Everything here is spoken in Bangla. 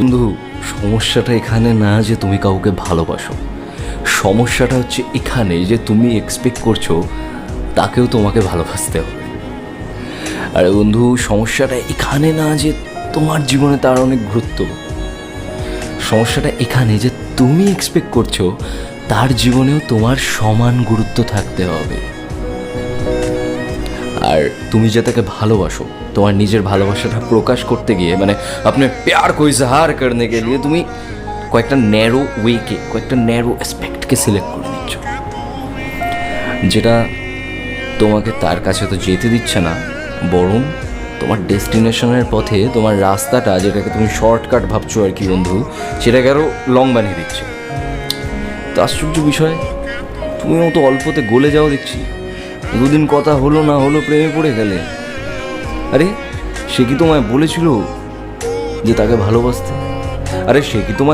বন্ধু, সমস্যাটা এখানে না যে তুমি কাউকে ভালোবাসো, সমস্যাটা হচ্ছে এখানে যে তুমি এক্সপেক্ট করছো তাকেও তোমাকে ভালোবাসতে হবে। আরে বন্ধু, সমস্যাটা এখানে না যে তোমার জীবনে তার অনেক গুরুত্ব, সমস্যাটা এখানে যে তুমি এক্সপেক্ট করছো তার জীবনেও তোমার সমান গুরুত্ব থাকতে হবে। আর তুমি যে তাকে ভালোবাসো, তোমার নিজের ভালোবাসাটা প্রকাশ করতে গিয়ে মানে আপনি প্যার কো ইজহার করনে কে লিয়ে তুমি কয়েকটা ন্যারো ওয়েকে, কয়েকটা ন্যারো অ্যাসপেক্টকে সিলেক্ট করে নিচ্ছ, যেটা তোমাকে তার কাছে তো যেতে দিচ্ছে না, বরং তোমার ডেস্টিনেশনের পথে তোমার রাস্তাটা, যেটাকে তুমি শর্টকাট ভাবছো আর কি বন্ধু, সেটাকে আরও লং বানিয়ে দিচ্ছে। তো আশ্চর্য বিষয়, তুমিও তো অল্পতে গলে যাও দেখছি, দুদিন কথা হলো না হলো প্রেমে পড়ে গেলে। আরে সে কি তোমায় বলেছিল যে তাকে ভালোবাসতে? আরে সে কি তোমায়